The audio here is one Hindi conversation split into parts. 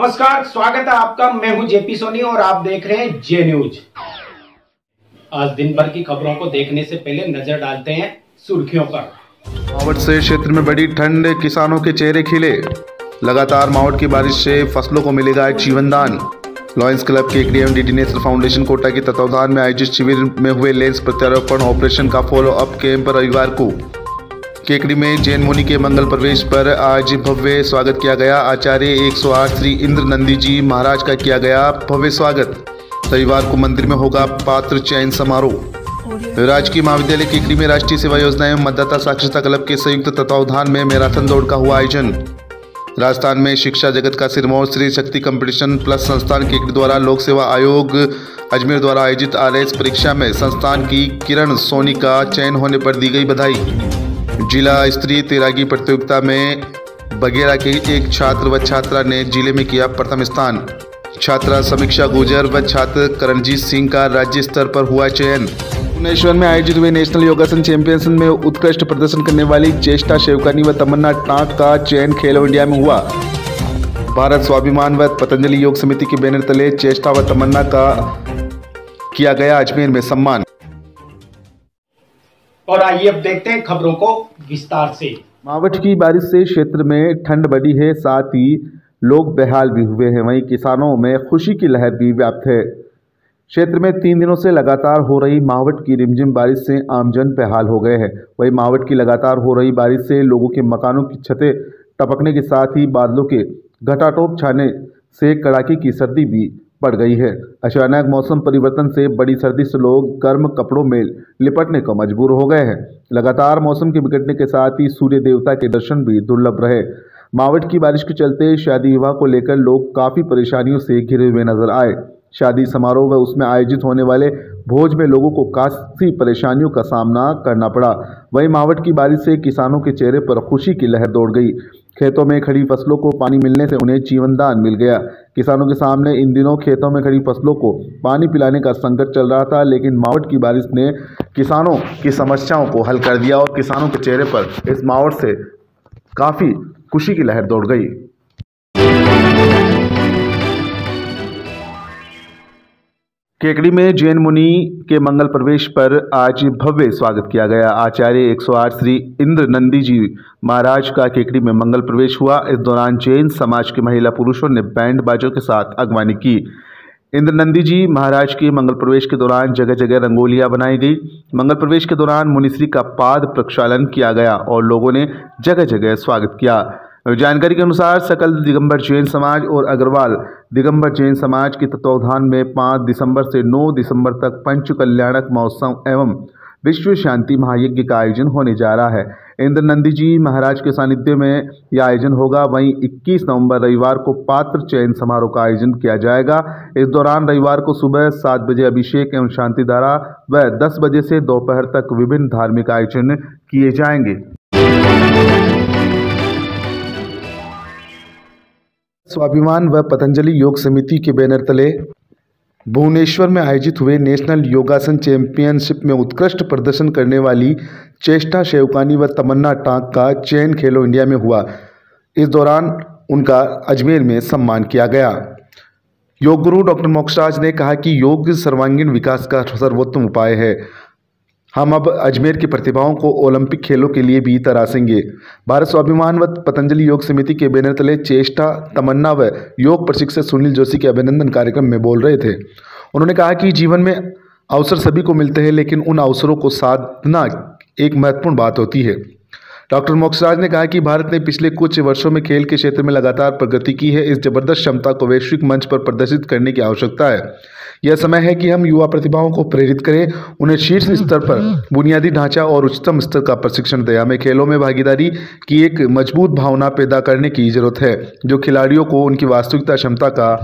नमस्कार, स्वागत है आपका। मैं हूं जेपी सोनी और आप देख रहे हैं जे न्यूज। आज दिन भर की खबरों को देखने से पहले नजर डालते हैं सुर्खियों पर। मावठ से क्षेत्र में बड़ी ठंड, किसानों के चेहरे खिले। लगातार मावठ की बारिश से फसलों को मिलेगा जीवन दान। लॉयंस क्लब केकड़ी एवं डीडी नेशनल फाउंडेशन कोटा के तत्वावधान में आयोजित शिविर में हुए लेंस प्रत्यारोपण ऑपरेशन का फॉलो अप कैंप रविवार को केकड़ी में जैन मुनि के मंगल प्रवेश पर आज भव्य स्वागत किया गया। आचार्य 108 श्री इंद्र नंदी जी महाराज का किया गया भव्य स्वागत। रविवार को मंदिर में होगा पात्र चयन समारोह। राजकीय महाविद्यालय केकड़ी में राष्ट्रीय सेवा योजना एवं मतदाता साक्षरता क्लब के संयुक्त तत्वावधान में मैराथन दौड़ का हुआ आयोजन। राजस्थान में शिक्षा जगत का सिरमौर श्री शक्ति कंपटीशन प्लस संस्थान केकड़ी द्वारा लोक सेवा आयोग अजमेर द्वारा आयोजित RS परीक्षा में संस्थान की किरण सोनी का चयन होने पर दी गई बधाई। जिला स्तरीय तैराकी प्रतियोगिता में बगेरा के एक छात्र व छात्रा ने जिले में किया प्रथम स्थान। छात्रा समीक्षा गुजर व छात्र करणजीत सिंह का राज्य स्तर पर हुआ चयन। भुवनेश्वर में आयोजित हुए नेशनल योगासन चैंपियनशिप में उत्कृष्ट प्रदर्शन करने वाली चेष्टा शेवकानी व तमन्ना टांक का चयन खेलो इंडिया में हुआ। भारत स्वाभिमान व पतंजलि योग समिति के बैनर तले चेष्टा व तमन्ना का किया गया अजमेर में सम्मान। और आइए अब देखते हैं खबरों को विस्तार से। मावठ की बारिश से क्षेत्र में ठंड बढ़ी है, साथ ही लोग बेहाल भी हुए हैं। वहीं किसानों में खुशी की लहर भी व्याप्त है। क्षेत्र में 3 दिनों से लगातार हो रही मावठ की रिमझिम बारिश से आमजन बेहाल हो गए हैं। वहीं मावठ की लगातार हो रही बारिश से लोगों के मकानों की छतें टपकने के साथ ही बादलों के घटाटोप छाने से कड़ाके की सर्दी भी पड़ गई है। अचानक मौसम परिवर्तन से बड़ी सर्दी से लोग गर्म कपड़ों में लिपटने को मजबूर हो गए हैं। लगातार मौसम के बिगड़ने के साथ ही सूर्य देवता के दर्शन भी दुर्लभ रहे। मावठ की बारिश के चलते शादी विवाह को लेकर लोग काफ़ी परेशानियों से घिरे हुए नजर आए। शादी समारोह व उसमें आयोजित होने वाले भोज में लोगों को काफ़ी परेशानियों का सामना करना पड़ा। वहीं मावठ की बारिश से किसानों के चेहरे पर खुशी की लहर दौड़ गई। खेतों में खड़ी फसलों को पानी मिलने से उन्हें जीवन दान मिल गया। किसानों के सामने इन दिनों खेतों में खड़ी फसलों को पानी पिलाने का संकट चल रहा था, लेकिन मावठ की बारिश ने किसानों की समस्याओं को हल कर दिया और किसानों के चेहरे पर इस मावठ से काफ़ी खुशी की लहर दौड़ गई। केकड़ी में जैन मुनि के मंगल प्रवेश पर आज भव्य स्वागत किया गया। आचार्य 108 श्री इंद्र नंदी जी महाराज का केकड़ी में मंगल प्रवेश हुआ। इस दौरान जैन समाज के महिला पुरुषों ने बैंड बाजों के साथ अगवानी की। इंद्र नंदी जी महाराज के मंगल प्रवेश के दौरान जगह जगह रंगोलियां बनाई गई। मंगल प्रवेश के दौरान मुनिश्री का पाद प्रक्षालन किया गया और लोगों ने जगह जगह स्वागत किया। जानकारी के अनुसार सकल दिगंबर जैन समाज और अग्रवाल दिगंबर जैन समाज के तत्वावधान में 5 दिसंबर से 9 दिसंबर तक पंच कल्याणक महोत्सव एवं विश्व शांति महायज्ञ का आयोजन होने जा रहा है। इंद्र नंदी जी महाराज के सानिध्य में यह आयोजन होगा। वहीं 21 नवंबर रविवार को पात्र चयन समारोह का आयोजन किया जाएगा। इस दौरान रविवार को सुबह 7 बजे अभिषेक एवं शांति धारा व 10 बजे से दोपहर तक विभिन्न धार्मिक आयोजन किए जाएंगे। स्वाभिमान व पतंजलि योग समिति के बैनर तले भुवनेश्वर में आयोजित हुए नेशनल योगासन चैंपियनशिप में उत्कृष्ट प्रदर्शन करने वाली चेष्टा शेवकानी व तमन्ना टांक का चयन खेलो इंडिया में हुआ। इस दौरान उनका अजमेर में सम्मान किया गया। योग गुरु डॉक्टर मोक्षराज ने कहा कि योग सर्वांगीण विकास का सर्वोत्तम उपाय है। हम अब अजमेर की प्रतिभाओं को ओलंपिक खेलों के लिए भी तरासेंगे। भारत स्वाभिमान व पतंजलि योग समिति के बैनर तले चेष्टा तमन्ना व योग प्रशिक्षक सुनील जोशी के अभिनंदन कार्यक्रम में बोल रहे थे। उन्होंने कहा कि जीवन में अवसर सभी को मिलते हैं, लेकिन उन अवसरों को साधना एक महत्वपूर्ण बात होती है। डॉक्टर मोक्षराज ने कहा कि भारत ने पिछले कुछ वर्षों में खेल के क्षेत्र में लगातार प्रगति की है। इस जबरदस्त क्षमता को वैश्विक मंच पर प्रदर्शित करने की आवश्यकता है। यह समय है कि हम युवा प्रतिभाओं को प्रेरित करें, उन्हें शीर्ष स्तर पर बुनियादी ढांचा और उच्चतम स्तर का प्रशिक्षण दें। हमें खेलों में भागीदारी की एक मजबूत भावना पैदा करने की जरूरत है, जो खिलाड़ियों को उनकी वास्तविकता क्षमता का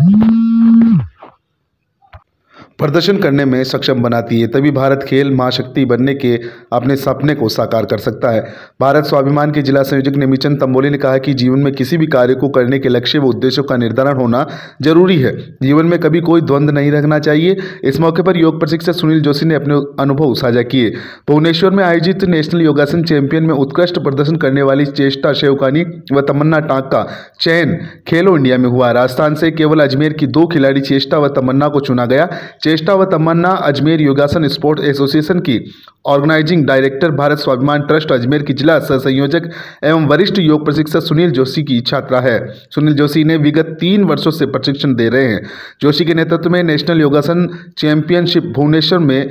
प्रदर्शन करने में सक्षम बनाती है, तभी भारत खेल महाशक्ति बनने के अपने सपने को साकार कर सकता है। भारत स्वाभिमान के जिला संयोजक नेमीचंद तंबोली ने कहा कि जीवन में किसी भी कार्य को करने के लक्ष्य व उद्देश्यों का निर्धारण होना जरूरी है। जीवन में कभी कोई द्वंद्व नहीं रखना चाहिए। इस मौके पर योग प्रशिक्षक सुनील जोशी ने अपने अनुभव साझा किए। भुवनेश्वर में आयोजित नेशनल योगासन चैंपियन में उत्कृष्ट प्रदर्शन करने वाली चेष्टा शेवकानी व तमन्ना टांक का चयन खेलो इंडिया में हुआ। राजस्थान से केवल अजमेर की 2 खिलाड़ी चेष्टा व तमन्ना को चुना गया। चेष्टा व तमन्ना अजमेर योगासन स्पोर्ट एसोसिएशन की organising director, Bharat Swabhiman trust Ajmer की जिला सह संयोजक एवं वरिष्ठ योग प्रशिक्षक सुनील जोशी की छात्रा है। सुनील जोशी ने विगत 3 वर्षों से प्रशिक्षण दे रहे हैं। जोशी के नेतृत्व में नेशनल योगासन चैंपियनशिप भुवनेश्वर में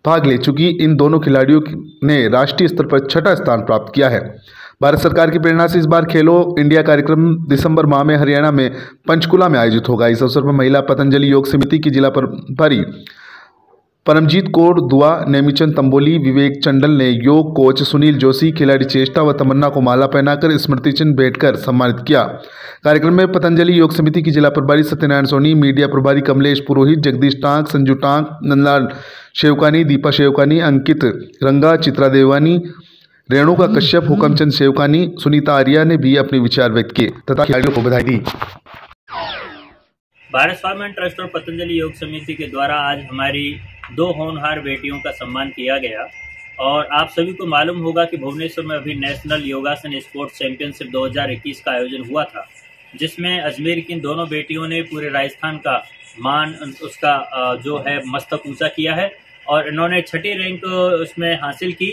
भाग ले चुकी इन दोनों खिलाड़ियों ने राष्ट्रीय स्तर पर 6ठा स्थान प्राप्त किया है। भारत सरकार की प्रेरणा से इस बार खेलो इंडिया कार्यक्रम दिसंबर माह में हरियाणा में पंचकुला में आयोजित होगा। इस अवसर पर महिला पतंजलि योग समिति की जिला प्रभारी परमजीत कौर दुआ, नेमीचंद तंबोली, विवेक चंडल ने योग कोच सुनील जोशी, खिलाड़ी चेष्टा व तमन्ना को माला पहनाकर स्मृति चिन्ह भेंटकर सम्मानित किया। कार्यक्रम में पतंजलि योग समिति की जिला प्रभारी सत्यनारायण सोनी, मीडिया प्रभारी कमलेश पुरोहित, जगदीश टांक, संजू टांक, नंदलाल शेवकानी, दीपा शेवकानी, अंकित रंगा, चित्रा देवानी, रेणुका कश्यप, हुकमचंद शेवकानी, सुनीता आर्या ने भी अपने विचार व्यक्त किए तथा खिलाड़ियों को बधाई दी। भारत स्वाभिमान ट्रस्ट और पतंजलि योग समिति के द्वारा आज हमारी 2 होनहार बेटियों का सम्मान किया गया। और आप सभी को मालूम होगा कि भुवनेश्वर में अभी नेशनल योगासन स्पोर्ट्स चैंपियनशिप 2021 का आयोजन हुआ था, जिसमें अजमेर की इन दोनों बेटियों ने पूरे राजस्थान का मान उसका जो है मस्तक ऊंचा किया है। और इन्होंने 6ठी रैंक उसमें हासिल की।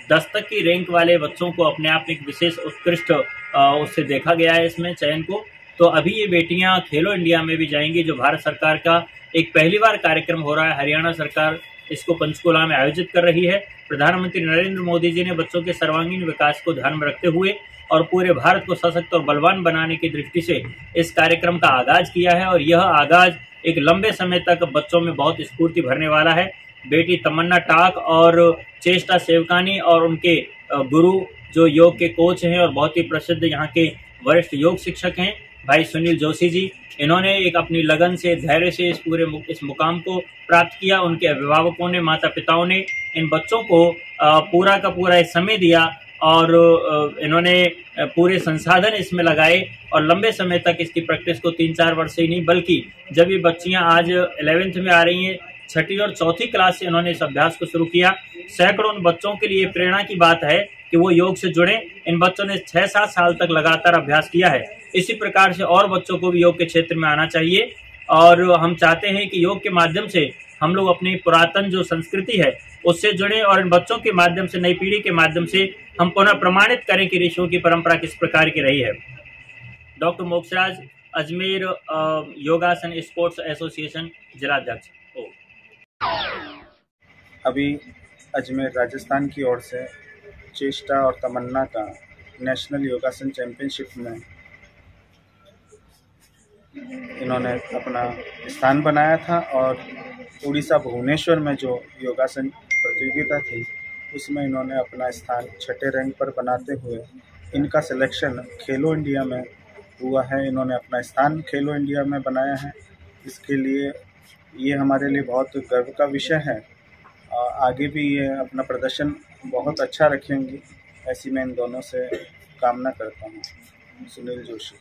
10 तक की रैंक वाले बच्चों को अपने आप में एक विशेष उत्कृष्ट उससे देखा गया है इसमें चयन को। तो अभी ये बेटियां खेलो इंडिया में भी जाएंगी, जो भारत सरकार का एक पहली बार कार्यक्रम हो रहा है। हरियाणा सरकार इसको पंचकुला में आयोजित कर रही है। प्रधानमंत्री नरेंद्र मोदी जी ने बच्चों के सर्वांगीण विकास को ध्यान में रखते हुए और पूरे भारत को सशक्त और बलवान बनाने की दृष्टि से इस कार्यक्रम का आगाज किया है। और यह आगाज एक लंबे समय तक बच्चों में बहुत स्फूर्ति भरने वाला है। बेटी तमन्ना टाक और चेष्टा शेवकानी और उनके गुरु जो योग के कोच हैं और बहुत ही प्रसिद्ध यहाँ के वरिष्ठ योग शिक्षक हैं भाई सुनील जोशी जी, इन्होंने एक अपनी लगन से, धैर्य से इस मुकाम को प्राप्त किया। उनके अभिभावकों ने, माता पिताओं ने इन बच्चों को पूरा का पूरा समय दिया और इन्होंने पूरे संसाधन इसमें लगाए और लंबे समय तक इसकी प्रैक्टिस को 3-4 वर्ष से ही नहीं, बल्कि जब ये बच्चियां आज 11th में आ रही हैं, 6ठी और 4थी क्लास से इन्होंने इस अभ्यास को शुरू किया। सैकड़ों उन बच्चों के लिए प्रेरणा की बात है कि वो योग से जुड़े। इन बच्चों ने 6-7 साल तक लगातार अभ्यास किया है। इसी प्रकार से और बच्चों को भी योग के क्षेत्र में आना चाहिए और हम चाहते हैं कि योग के माध्यम से हम लोग अपनी पुरातन जो संस्कृति है उससे जुड़े और इन बच्चों के माध्यम से, नई पीढ़ी के माध्यम से हम पुनः प्रमाणित करें कि ऋषियों की परंपरा किस प्रकार की रही है। डॉक्टर मोक्षराज, अजमेर योगासन स्पोर्ट्स एसोसिएशन जिलाध्यक्ष। अभी अजमेर राजस्थान की ओर से चेष्टा और तमन्ना का नेशनल योगासन चैंपियनशिप में इन्होंने अपना स्थान बनाया था और उड़ीसा भुवनेश्वर में जो योगासन प्रतियोगिता थी उसमें इन्होंने अपना स्थान 6ठे रैंक पर बनाते हुए इनका सिलेक्शन खेलो इंडिया में हुआ है। इन्होंने अपना स्थान खेलो इंडिया में बनाया है। इसके लिए ये हमारे लिए बहुत गर्व का विषय है। आगे भी ये अपना प्रदर्शन बहुत अच्छा रखेंगी, ऐसी मैं इन दोनों से कामना करता हूँ। सुनील जोशी।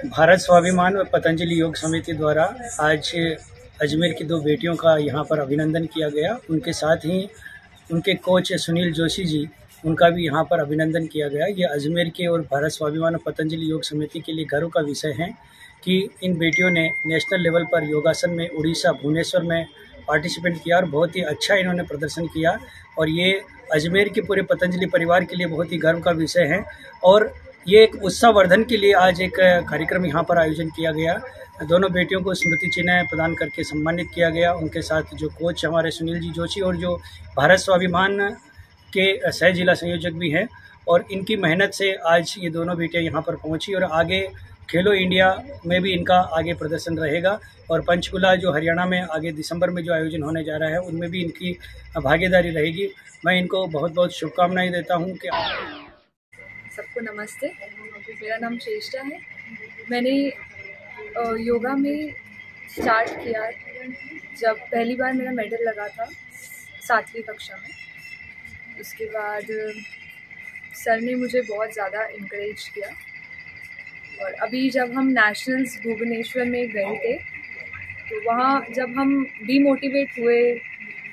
भारत स्वाभिमान व पतंजलि योग समिति द्वारा आज अजमेर की 2 बेटियों का यहाँ पर अभिनंदन किया गया। उनके साथ ही उनके कोच सुनील जोशी जी, उनका भी यहाँ पर अभिनंदन किया गया। ये अजमेर के और भारत स्वाभिमान व पतंजलि योग समिति के लिए गर्व का विषय है कि इन बेटियों ने नेशनल लेवल पर योगासन में उड़ीसा भुवनेश्वर में पार्टिसिपेट किया और बहुत ही अच्छा इन्होंने प्रदर्शन किया। और ये अजमेर के पूरे पतंजलि परिवार के लिए बहुत ही गर्व का विषय है। और ये एक उत्साहवर्धन के लिए आज एक कार्यक्रम यहाँ पर आयोजन किया गया। दोनों बेटियों को स्मृति चिन्ह प्रदान करके सम्मानित किया गया। उनके साथ जो कोच हमारे सुनील जी जोशी और जो भारत स्वाभिमान के सह जिला संयोजक भी हैं, और इनकी मेहनत से आज ये दोनों बेटियाँ यहाँ पर पहुँची और आगे खेलो इंडिया में भी इनका आगे प्रदर्शन रहेगा। और पंचकुला जो हरियाणा में आगे दिसंबर में जो आयोजन होने जा रहा है उनमें भी इनकी भागीदारी रहेगी। मैं इनको बहुत बहुत शुभकामनाएं देता हूँ। कि सबको नमस्ते, मेरा नाम चेष्टा है। मैंने योगा में स्टार्ट किया जब पहली बार मेरा मेडल लगा था 7वीं कक्षा में। उसके बाद सर ने मुझे बहुत ज़्यादा इनकरेज किया और अभी जब हम नेशनल्स भुवनेश्वर में गए थे तो वहाँ जब हम डीमोटिवेट हुए,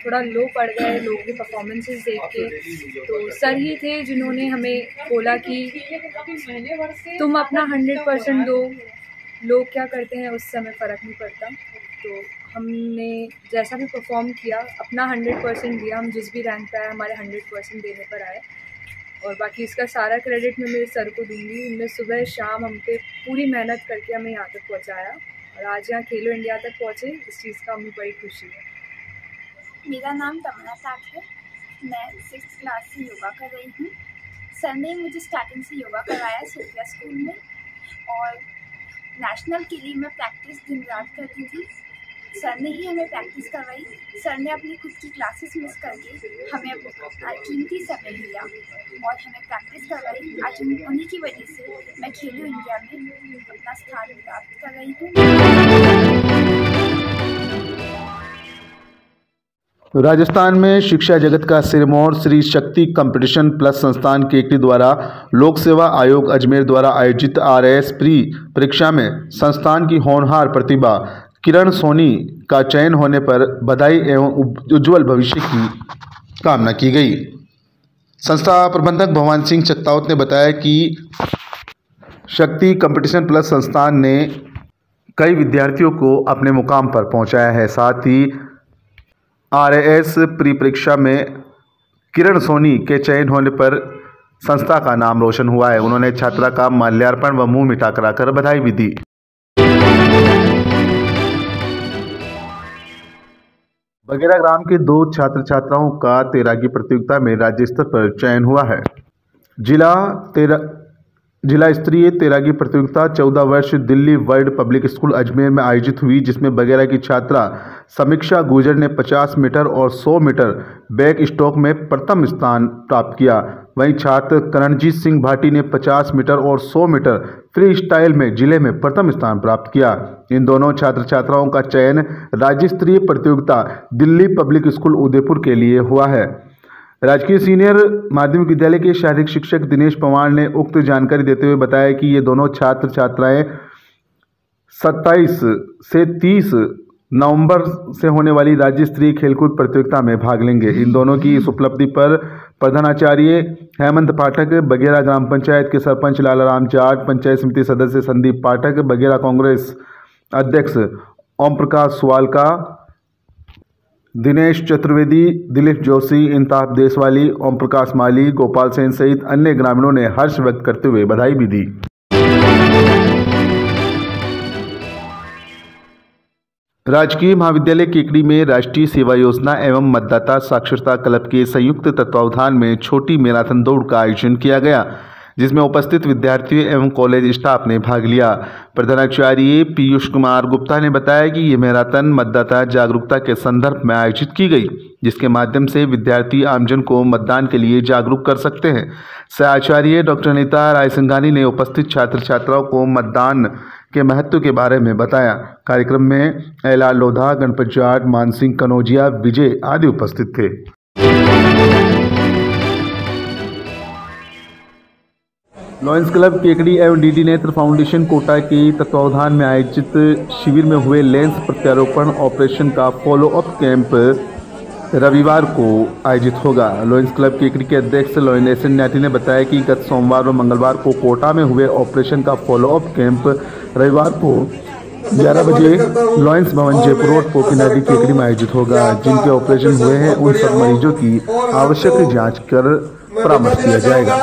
थोड़ा लो पड़ गए लोगों के परफॉर्मेंसेस देख के, तो सर ही थे जिन्होंने हमें बोला कि तुम अपना 100% दो, लोग क्या करते हैं उस समय फ़र्क नहीं पड़ता। तो हमने जैसा भी परफॉर्म किया अपना 100% दिया, हम जिस भी रैंक पे आए हमारे 100% देने पर आए और बाकी इसका सारा क्रेडिट मैं मेरे सर को दूंगी। उनने सुबह शाम हम पे पूरी मेहनत करके हमें यहाँ तक पहुँचाया और आज यहाँ खेलो इंडिया तक पहुँचे, इस चीज़ का हमें बड़ी खुशी है। मेरा नाम तमन्ना ताक है, मैं 6th क्लास से योगा कर रही हूँ। सर ने मुझे स्टार्टिंग से योगा करवाया सोफिया स्कूल में और नेशनल के लिए मैं प्रैक्टिस दिन रात करती थी। सर ने ही हमें प्रैक्टिस करवाई। सर ने अपनी खुद की क्लासेस मिस करके हमें अपना कीमती समय दिया और हमें प्रैक्टिस करवाई। आज उन्हीं की वजह से मैं खेलो इंडिया में अपना स्थान प्राप्त कर रही हूँ। राजस्थान में शिक्षा जगत का सिरमौर श्री शक्ति कंपटीशन प्लस संस्थान केकड़ी द्वारा लोक सेवा आयोग अजमेर द्वारा आयोजित RAS प्री परीक्षा में संस्थान की होनहार प्रतिभा किरण सोनी का चयन होने पर बधाई एवं उज्जवल भविष्य की कामना की गई। संस्था प्रबंधक भगवान सिंह चक्तावत ने बताया कि शक्ति कंपटीशन प्लस संस्थान ने कई विद्यार्थियों को अपने मुकाम पर पहुंचाया है। साथ ही RAS प्री परीक्षा में किरण सोनी के चयन होने पर संस्था का नाम रोशन हुआ है। उन्होंने छात्रा का माल्यार्पण व मुंह मिठा कराकर बधाई भी दी। बगेरा ग्राम के 2 छात्र छात्राओं का तैराकी प्रतियोगिता में राज्य स्तर पर चयन हुआ है। जिला स्तरीय तैराकी प्रतियोगिता 14 वर्ष Delhi world public school Ajmer में आयोजित हुई, जिसमें बगेरा की छात्रा समीक्षा गुर्जर ने 50 मीटर और 100 मीटर बैक स्ट्रोक में प्रथम स्थान प्राप्त किया। वहीं छात्र करणजीत सिंह भाटी ने 50 मीटर और 100 मीटर फ्री स्टाइल में जिले में प्रथम स्थान प्राप्त किया। इन दोनों छात्र छात्राओं का चयन राज्य स्तरीय प्रतियोगिता दिल्ली पब्लिक स्कूल उदयपुर के लिए हुआ है। राजकीय सीनियर माध्यमिक विद्यालय के शारीरिक शिक्षक दिनेश पवार ने उक्त जानकारी देते हुए बताया कि ये दोनों छात्र छात्राएं 27 से 30 नवंबर से होने वाली राज्य स्तरीय खेलकूद प्रतियोगिता में भाग लेंगे। इन दोनों की इस उपलब्धि पर प्रधानाचार्य हेमंत पाठक, बगेरा ग्राम पंचायत के सरपंच लालाराम जाट, पंचायत समिति सदस्य संदीप पाठक, बगेरा कांग्रेस अध्यक्ष ओम प्रकाश सुवालका, दिनेश चतुर्वेदी, दिलीप जोशी, इंताफ देशवाली, ओम प्रकाश माली, गोपाल सेन सहित अन्य ग्रामीणों ने हर्ष व्यक्त करते हुए बधाई भी दी। राजकीय महाविद्यालय केकड़ी में राष्ट्रीय सेवा योजना एवं मतदाता साक्षरता क्लब के संयुक्त तत्वावधान में छोटी मैराथन दौड़ का आयोजन किया गया, जिसमें उपस्थित विद्यार्थियों एवं कॉलेज स्टाफ ने भाग लिया। प्रधानाचार्य पीयूष कुमार गुप्ता ने बताया कि ये मैराथन मतदाता जागरूकता के संदर्भ में आयोजित की गई, जिसके माध्यम से विद्यार्थी आमजन को मतदान के लिए जागरूक कर सकते हैं। सहआचार्य डॉक्टर अनीता राय सिंघानी ने उपस्थित छात्र छात्राओं को मतदान के महत्व के बारे में बताया। कार्यक्रम में एलाल लोधा, गणपत जाट, मानसिंह कनौजिया, विजय आदि उपस्थित थे। लॉयंस क्लब केकड़ी एवं डीडी नेत्र फाउंडेशन कोटा के तत्वावधान में आयोजित शिविर में हुए लेंस प्रत्यारोपण ऑपरेशन का फॉलोअप कैंप रविवार को आयोजित होगा। लॉयंस क्लब केकड़ी के अध्यक्ष लॉयन एसन न्याटी ने बताया कि गत सोमवार व मंगलवार को कोटा में हुए ऑपरेशन का फॉलोअप कैंप रविवार को 11 बजे लॉयंस भवन जयपुर रोड पोपी नदी केकड़ी में आयोजित होगा। जिनके ऑपरेशन हुए हैं उन सब मरीजों की आवश्यक जाँच कर परामर्श किया जाएगा।